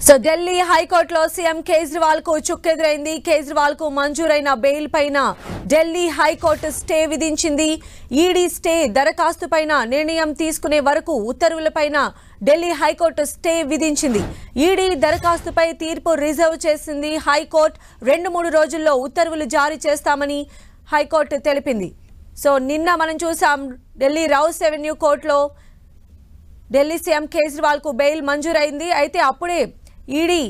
So Delhi హైకోర్టులో CM Kejriwal కు చుక్కెదురైంది. కేజ్రీవాల్ కు మంజూరైన బెయిల్ పైన ఢిల్లీ హైకోర్టు స్టే విధించింది. ఈడీ స్టే దరఖాస్తు పైన నిర్ణయం తీసుకునే వరకు ఉత్తర్వులపైన ఢిల్లీ హైకోర్టు స్టే విధించింది. ఈడీ దరఖాస్తుపై తీర్పు రిజర్వ్ చేసింది. హైకోర్టు 2-3 రోజుల్లో ఉత్తర్వులు జారీ చేస్తామని హైకోర్టు తెలిపింది. సో నిన్న మనం చూసాం ఢిల్లీ రౌస్ అవెన్యూ కోర్టులో ఢిల్లీ సీఎం కేజ్రీవాల్ కు బెయిల్ మంజూరైంది. అయితే అప్పుడే ఈడీ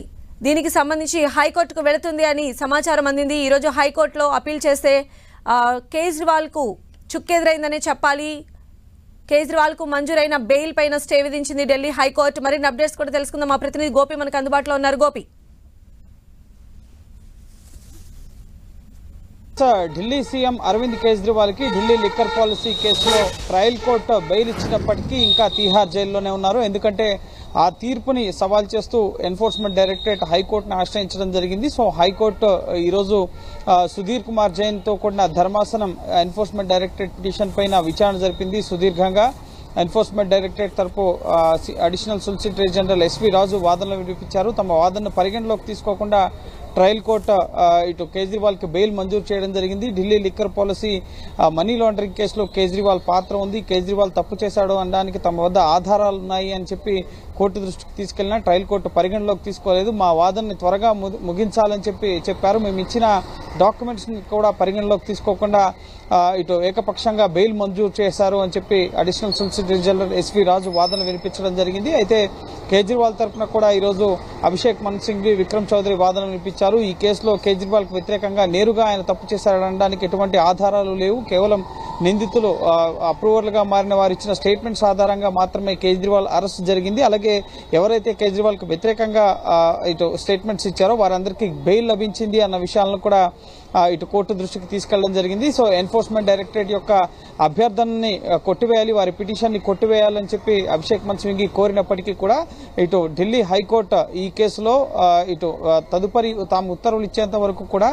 దీనికి సంబంధించి హైకోర్టుకు వెళుతుంది అని సమాచారం అందింది. ఈరోజు హైకోర్టులో అప్పీల్ చేస్తే కేజ్రీవాల్ కు చుక్కెదురైందనే చెప్పాలి. కేజ్రీవాల్ కు మంజూరైన బెయిల్ పైన స్టే విధించింది ఢిల్లీ హైకోర్టు. మరిన్ని అప్డేట్స్ కూడా తెలుసుకుందాం. మా ప్రతినిధి గోపి మనకు అందుబాటులో ఉన్నారు. గోపి, ఢిల్లీ సీఎం అరవింద్ కేజ్రీవాల్ కి ఢిల్లీ లిక్కర్ పాలసీ కేసులో ట్రయల్ కోర్టు బెయిల్ ఇచ్చినప్పటికీ ఇంకా తీహార్ జైల్లోనే ఉన్నారు. ఎందుకంటే ఆ తీర్పుని సవాల్ చేస్తూ ఎన్ఫోర్స్మెంట్ డైరెక్టరేట్ హైకోర్టును ఆశ్రయించడం జరిగింది. సో హైకోర్టు ఈరోజు సుధీర్ కుమార్ జైన్ తో కూడిన ధర్మాసనం ఎన్ఫోర్స్మెంట్ డైరెక్టరేట్ పిటిషన్ పైన విచారణ జరిపింది. సుదీర్ఘంగా ఎన్ఫోర్స్మెంట్ డైరెక్టరేట్ తరపు అడిషనల్ సొలిసిటర్ జనరల్ ఎస్వి రాజు వాదనలు వినిపించారు. తమ వాదనను పరిగణలోకి తీసుకోకుండా ట్రయల్ కోర్టు ఇటు కేజ్రీవాల్ కి బెయిల్ మంజూరు చేయడం జరిగింది. Delhi liquor policy money laundering కేసులో కేజ్రీవాల్ పాత్ర ఉంది, కేజ్రీవాల్ తప్పు చేశాడు అనడానికి తమ వద్ద ఆధారాలు ఉన్నాయి అని చెప్పి కోర్టు దృష్టికి తీసుకెళ్లినా ట్రయల్ కోర్టు పరిగణలోకి తీసుకోలేదు. మా వాదనని త్వరగా ముగించాలని చెప్పారు. మేము ఇచ్చిన డాక్యుమెంట్స్ ని కూడా పరిగణలోకి తీసుకోకుండా ఇటు ఏకపక్షంగా బెయిల్ మంజూరు చేశారు అని చెప్పి అడిషనల్ సొలిసిటర్ జనరల్ ఎస్వి రాజు వాదన వినిపించడం జరిగింది. అయితే కేజ్రీవాల్ తరఫున కూడా ఈరోజు అభిషేక్ మను సింఘ్వి, విక్రమ్ చౌదరి వాదన వినిపించారు. ఈ కేసులో కేజ్రీవాల్ కు వ్యతిరేకంగా నేరుగా ఆయన తప్పు చేశారనడానికి ఎటువంటి ఆధారాలు లేవు. కేవలం నిందితులు అప్రూవర్లుగా మారిన వారు ఇచ్చిన స్టేట్మెంట్స్ ఆధారంగా మాత్రమే కేజ్రీవాల్ అరెస్ట్ జరిగింది. అలాగే ఎవరైతే కేజ్రీవాల్ కు వ్యతిరేకంగా ఇటు స్టేట్మెంట్స్ ఇచ్చారో వారందరికీ బెయిల్ లభించింది అన్న విషయాలను కూడా ఇటు కోర్టు దృష్టికి తీసుకెళ్లడం జరిగింది. సో ఎన్ఫోర్స్మెంట్ డైరెక్టరేట్ యొక్క అభ్యర్థనని కొట్టివేయాలి, వారి పిటిషన్ ని కొట్టివేయాలని చెప్పి అభిషేక్ మను సింఘ్వి కోరినప్పటికీ కూడా ఇటు ఢిల్లీ హైకోర్టు ఈ కేసులో ఇటు తదుపరి తాము ఉత్తర్వులు ఇచ్చేంత వరకు కూడా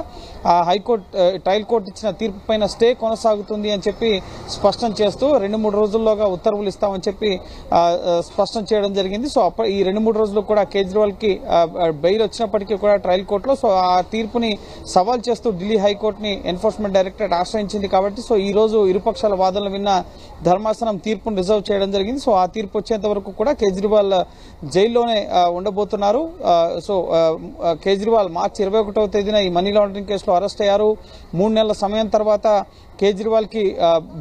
హైకోర్టు ట్రయల్ కోర్టు ఇచ్చిన తీర్పు పైన స్టే కొనసాగుతుంది అని చెప్పి స్పష్టం చేస్తూ 2-3 రోజుల్లోగా ఉత్తర్వులు ఇస్తామని చెప్పి స్పష్టం చేయడం జరిగింది. సో ఈ 2-3 రోజులు కూడా కేజ్రీవాల్ కి బెయిల్ వచ్చినప్పటికీ కూడా ట్రయల్ కోర్టులో సో ఆ తీర్పుని సవాల్ చేస్తూ ఢిల్లీ హైకోర్టుని ఎన్ఫోర్స్మెంట్ డైరెక్టరేట్ ఆశ్రయించింది. కాబట్టి సో ఈ రోజు ఇరుపక్షాల వాదనలు విన్న ధర్మాసనం తీర్పును రిజర్వ్ చేయడం జరిగింది. సో ఆ తీర్పు వచ్చేంత వరకు కూడా కేజ్రీవాల్ జైల్లోనే ఉండబోతున్నారు. సో కేజ్రీవాల్ మార్చి 21వ తేదీన ఈ మనీ లాండరింగ్ కేసులో అరెస్ట్ అయ్యారు. 3 నెలల సమయం తర్వాత కేజ్రీవాల్ కి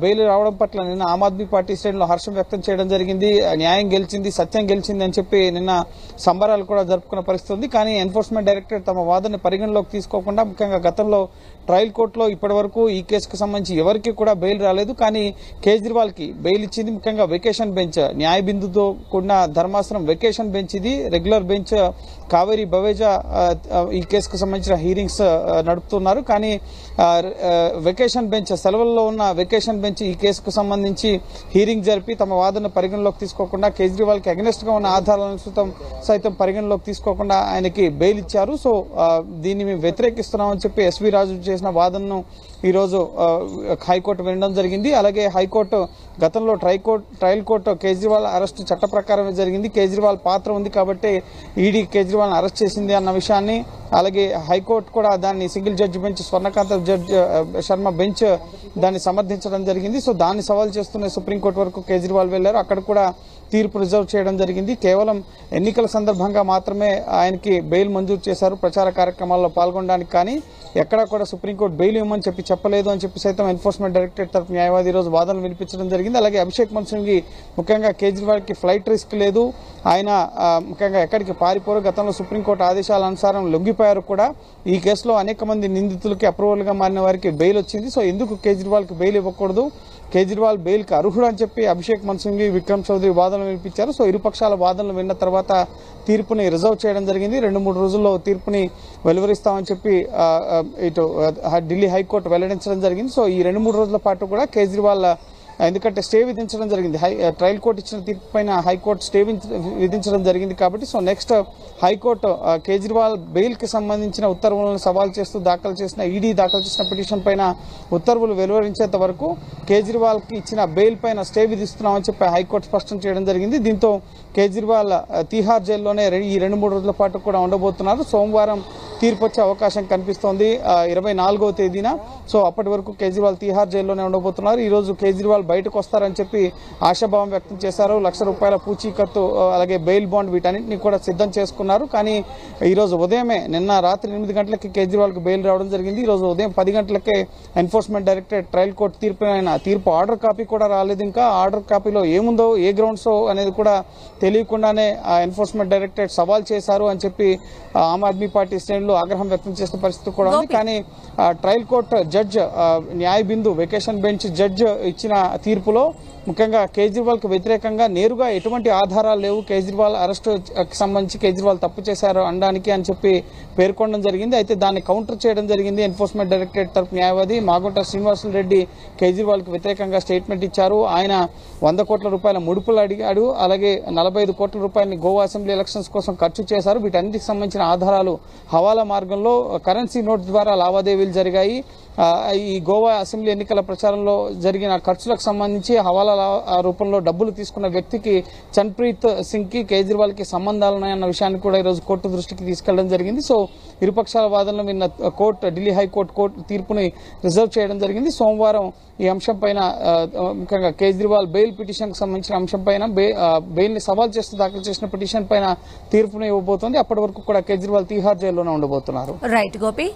బెయిల్ రావడం పట్ల నిన్న ఆమ్ ఆద్మీ పార్టీ శ్రేణులు హర్షం వ్యక్తం చేయడం జరిగింది. న్యాయం గెలిచింది, సత్యం గెలిచింది అని చెప్పి నిన్న సంబరాలు కూడా జరుపుకున్న పరిస్థితి ఉంది. కానీ ఎన్ఫోర్స్మెంట్ డైరెక్టరేట్ తమ వాదనని పరిగణలోకి తీసుకోకుండా ముఖ్యంగా గతంలో ట్రయల్ కోర్టులో ఇప్పటి వరకు ఈ కేసుకు సంబంధించి ఎవరికి కూడా బెయిల్ రాలేదు. కానీ కేజ్రీవాల్ కి బెయిల్ ఇచ్చింది ముఖ్యంగా వెకేషన్ బెంచ్, న్యాయ బిందుతో కూడిన ధర్మాసనం వెకేషన్ బెంచ్ ఇది. రెగ్యులర్ బెంచ్ కావేరీ బవేజా ఈ కేసుకు సంబంధించిన హీరింగ్స్ నడుపుతున్నారు. కానీ వెకేషన్ బెంచ్, సెలవుల్లో ఉన్న వెకేషన్ బెంచ్ ఈ కేసుకు సంబంధించి హీరింగ్ జరిపి తమ వాదన పరిగణలోకి తీసుకోకుండా కేజ్రీవాల్ కి అగెనిస్ట్ గా ఉన్న ఆధారాలను సైతం పరిగణలోకి తీసుకోకుండా ఆయనకి బెయిల్ ఇచ్చారు. సో దీన్ని మేము వ్యతిరేకిస్తున్నామని చెప్పి ఎస్వి రాజు చేసిన వాదనను ఈ రోజు హైకోర్టు వినడం జరిగింది. అలాగే హైకోర్టు గతంలో ట్రయల్ కోర్టు కేజ్రీవాల్ అరెస్టు చట్ట ప్రకారమే జరిగింది, కేజ్రీవాల్ పాత్ర ఉంది కాబట్టి ఈడీ కేజ్రీవాల్ అరెస్ట్ చేసింది అన్న విషయాన్ని, అలాగే హైకోర్టు కూడా దాన్ని single judge bench Swarnakanta Sharma bench దాన్ని సమర్థించడం జరిగింది. సో దాన్ని సవాల్ చేస్తున్న సుప్రీంకోర్టు వరకు కేజ్రీవాల్ వెళ్లారు. అక్కడ కూడా తీర్పు రిజర్వ్ చేయడం జరిగింది. కేవలం ఎన్నికల సందర్భంగా మాత్రమే ఆయనకి బెయిల్ మంజూరు చేశారు ప్రచార కార్యక్రమాల్లో పాల్గొనడానికి. కానీ ఎక్కడా కూడా సుప్రీంకోర్టు బెయిల్ ఇవ్వమని చెప్పలేదు అని చెప్పి సైతం ఎన్ఫోర్స్మెంట్ డైరెక్టరేట్ తరఫు న్యాయవాది రోజు వాదనలు వినిపించడం జరిగింది. అలాగే అభిషేక్ మను సింఘ్వి ముఖ్యంగా కేజ్రీవాల్ కి ఫ్లైట్ రిస్క్ లేదు, ఆయన ముఖ్యంగా ఎక్కడికి పారిపోరు, గతంలో సుప్రీంకోర్టు ఆదేశాల అనుసారం లొంగిపోయారు కూడా. ఈ కేసులో అనేక మంది నిందితులకి అప్రూవల్ గా మారిన వారికి బెయిల్ వచ్చింది. సో ఎందుకు కేజ్రీవాల్ కి బెయిల్ ఇవ్వకూడదు, కేజ్రీవాల్ బెయిల్ కి అర్హుడు అని చెప్పి అభిషేక్ మను సింఘ్వి, విక్రమ్ చౌదరి వాదనలు వినిపించారు. సో ఇరుపక్షాల వాదనలు విన్న తర్వాత తీర్పుని రిజర్వ్ చేయడం జరిగింది. 2-3 రోజుల్లో తీర్పుని వెలువరిస్తామని చెప్పి ఇటు ఢిల్లీ హైకోర్టు వెల్లడించడం జరిగింది. సో ఈ 2-3 రోజుల పాటు కూడా కేజ్రీవాల్ ఎందుకంటే స్టే విధించడం జరిగింది. ట్రయల్ కోర్టు ఇచ్చిన తీర్పు పైన హైకోర్టు స్టే విధించడం జరిగింది కాబట్టి సో నెక్స్ట్ హైకోర్టు కేజ్రీవాల్ బెయిల్కి సంబంధించిన ఉత్తర్వులను సవాల్ చేస్తూ ఈడీ దాఖలు చేసిన పిటిషన్ పైన ఉత్తర్వులు వెలువరించేంత వరకు కేజ్రీవాల్కి ఇచ్చిన బెయిల్ పైన స్టే విధిస్తున్నామని చెప్పి హైకోర్టు స్పష్టం చేయడం జరిగింది. దీంతో కేజ్రీవాల్ తీహార్ జైల్లోనే ఈ 2-3 రోజుల పాటు కూడా ఉండబోతున్నారు. సోమవారం తీర్పు వచ్చే అవకాశం కనిపిస్తోంది 24వ తేదీన. సో అప్పటి వరకు కేజ్రీవాల్ తీహార్ జైల్లోనే ఉండబోతున్నారు. ఈ రోజు కేజ్రీవాల్ బయటకు వస్తారని చెప్పి ఆశాభావం వ్యక్తం చేశారు. ₹1,00,000 పూచీకత్తు అలాగే బెయిల్ బాండ్ వీటన్నింటినీ కూడా సిద్ధం చేసుకున్నారు. కానీ ఈ రోజు ఉదయమే నిన్న రాత్రి 8 గంటలకి కేజ్రీవాల్కి బెయిల్ రావడం జరిగింది. ఈ రోజు ఉదయం 10 గంటలకే ఎన్ఫోర్స్మెంట్ డైరెక్టరేట్ ట్రయల్ కోర్టు తీర్పు ఆర్డర్ కాపీ కూడా రాలేదు. ఇంకా ఆర్డర్ కాపీలో ఏముందో ఏ గ్రౌండ్స్ అనేది కూడా తెలియకుండానే ఎన్ఫోర్స్మెంట్ డైరెక్టరేట్ సవాల్ చేశారు అని చెప్పి ఆమ్ ఆద్మీ పార్టీ శ్రేణులు ఆగ్రహం వ్యక్తం చేసిన పరిస్థితి కూడా ఉంది. కానీ ట్రయల్ కోర్టు జడ్జ్ న్యాయ బిందు వెకేషన్ బెంచ్ జడ్జ్ ఇచ్చిన తీర్పులో ముఖ్యంగా కేజ్రీవాల్ కు వ్యతిరేకంగా నేరుగా ఎటువంటి ఆధారాలు లేవు, కేజ్రీవాల్ అరెస్టు సంబంధించి కేజ్రీవాల్ తప్పు చేశారు అనడానికి అని చెప్పి పేర్కొనడం జరిగింది. అయితే దాన్ని కౌంటర్ చేయడం జరిగింది. ఎన్ఫోర్స్మెంట్ డైరెక్టరేట్ తరపు న్యాయవాది మాగుంట శ్రీనివాసులు రెడ్డి కేజ్రీవాల్ కు వ్యతిరేకంగా స్టేట్మెంట్ ఇచ్చారు. ఆయన ₹100 కోట్ల ముడుపులు అడిగాడు. అలాగే ₹45 కోట్ల గోవా అసెంబ్లీ ఎలక్షన్స్ కోసం ఖర్చు చేశారు. వీటన్నిటికి సంబంధించిన ఆధారాలు హవాలా మార్గంలో కరెన్సీ నోట్ ద్వారా లావాదేవీలు జరిగాయి. ఈ గోవా అసెంబ్లీ ఎన్నికల ప్రచారంలో జరిగిన ఖర్చులకు సంబంధించి హవాలా రూపంలో డబ్బులు తీసుకున్న వ్యక్తికి చన్ప్రీత్ సింగ్ కి కేజ్రీవాల్ కి సంబంధాలున్నాయన్న విషయాన్ని కూడా ఈరోజు కోర్టు దృష్టికి తీసుకెళ్లడం జరిగింది. సో ఇరుపక్షాల వాదనలు విన్న ఢిల్లీ హైకోర్టు తీర్పుని రిజర్వ్ చేయడం జరిగింది. సోమవారం ఈ అంశం పైన ముఖ్యంగా కేజ్రీవాల్ బెయిల్ పిటిషన్ కు సంబంధించిన అంశం పైన బెయిల్ ని సవాల్ చేస్తూ దాఖలు చేసిన పిటిషన్ పైన తీర్పును ఇవ్వబోతోంది. అప్పటి వరకు కూడా కేజ్రీవాల్ తీహార్ జైల్లోనే ఉండబోతున్నారు. రైట్ గోపి.